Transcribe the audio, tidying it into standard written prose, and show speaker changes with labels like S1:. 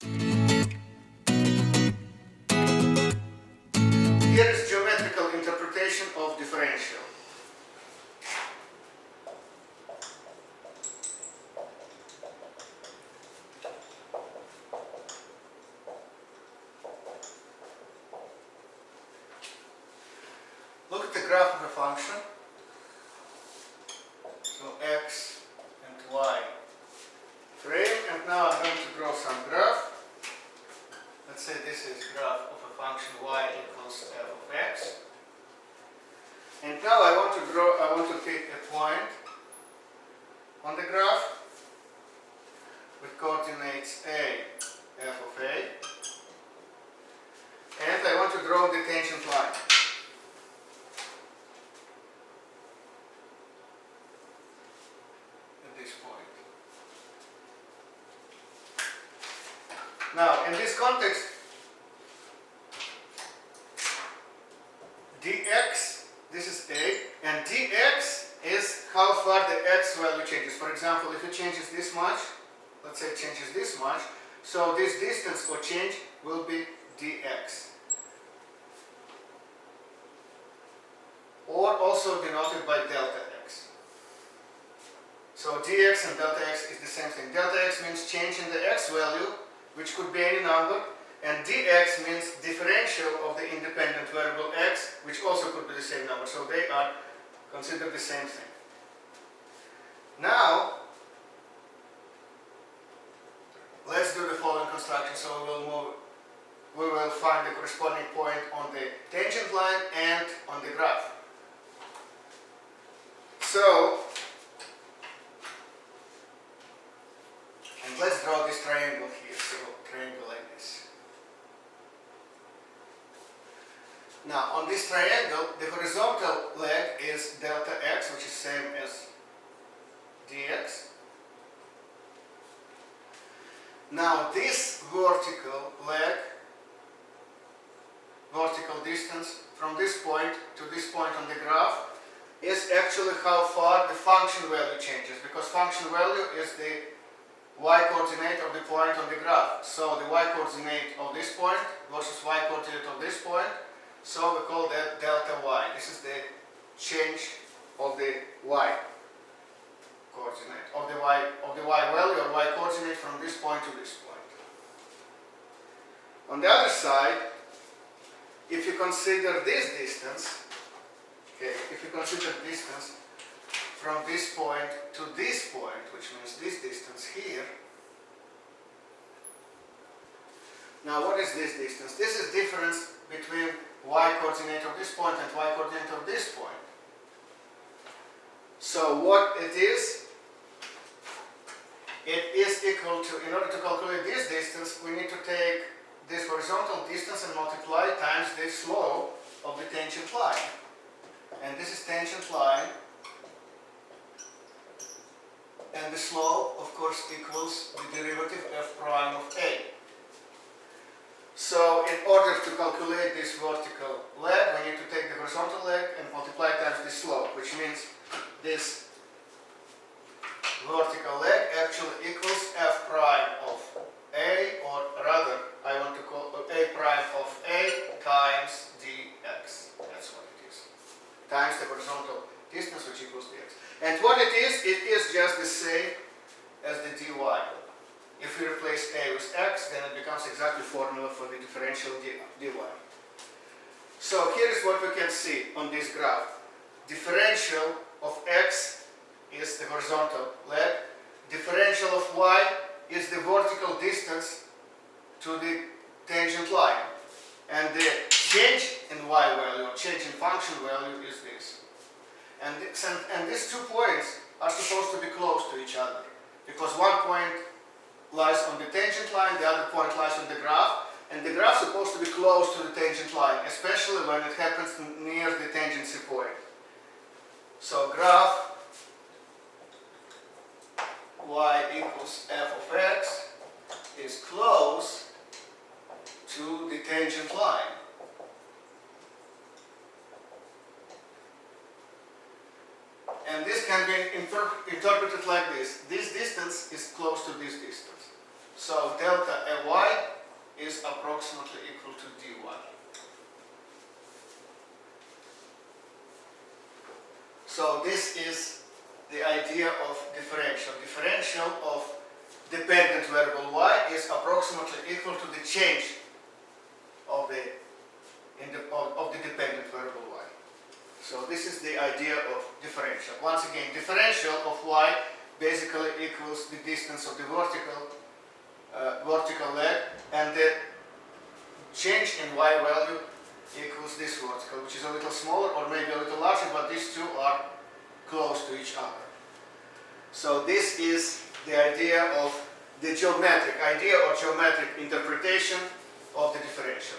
S1: Here is geometrical interpretation of differential. Look at the graph of a function. So x and y frame, and now I'm going to draw some graph. Let's say this is graph of a function y equals f of x. And now I want to take a point on the graph with coordinates a, f of a, and I want to draw the tangent line. At this point. Now, in this context, dx, this is a, and dx is how far the x value changes. For example, if it changes this much, let's say it changes this much, so this distance or change will be dx. Or also denoted by delta x. So dx and delta x is the same thing. Delta x means change in the x value, which could be any number, and dx means differential of the independent variable x, which also could be the same number. So they are considered the same thing. Now, let's do the following construction. So we will find the corresponding point on the tangent line and on the graph. So, and let's draw this triangle here. So, triangle like this. Now, on this triangle, the horizontal leg is delta x, which is same as dx. Now, this vertical leg, vertical distance from this point to this point on the graph, is actually how far the function value changes, because function value is the y-coordinate of the point on the graph. So the y-coordinate of this point versus y-coordinate of this point, so we call that delta y. This is the change of the y-coordinate, of the y value or y-coordinate from this point to this point. On the other side, if you consider this distance, okay, if you consider distance from this point to this point, which means this distance here. Now, what is this distance? This is difference between y-coordinate of this point and y-coordinate of this point. So what it is equal to, in order to calculate this distance, we need to take this horizontal distance and multiply times the slope of the tangent line. And this is tangent line, and the slope, of course, equals the derivative f prime of a. So in order to calculate this vertical leg, we need to take the horizontal leg and multiply times the slope, which means this vertical leg actually equals f prime of a, or rather, I want to call a prime of a times dx. That's what it is. Times the horizontal distance, which equals dx. And what it is just the same as the dy. If we replace a with x, then it becomes exactly formula for the differential dy. So here is what we can see on this graph. Differential of x is the horizontal leg. Differential of y is the vertical distance to the tangent line. And the change in y value, or change in function value, is this. And these 2 points are supposed to be close to each other, because one point lies on the tangent line, the other point lies on the graph, and the graph is supposed to be close to the tangent line, especially when it happens near the tangency point. So graph y equals f of x is close to the tangent line. And this can be interpreted like this. This distance is close to this distance. So delta Ay is approximately equal to dy. So this is the idea of differential. Differential of dependent variable y is approximately equal to the change of the dependent variable y. So this is the idea of differential. Once again, differential of y basically equals the distance of the vertical leg, and the change in y value equals this vertical, which is a little smaller or maybe a little larger, but these two are close to each other. So this is the idea of the geometric idea or geometric interpretation of the differential.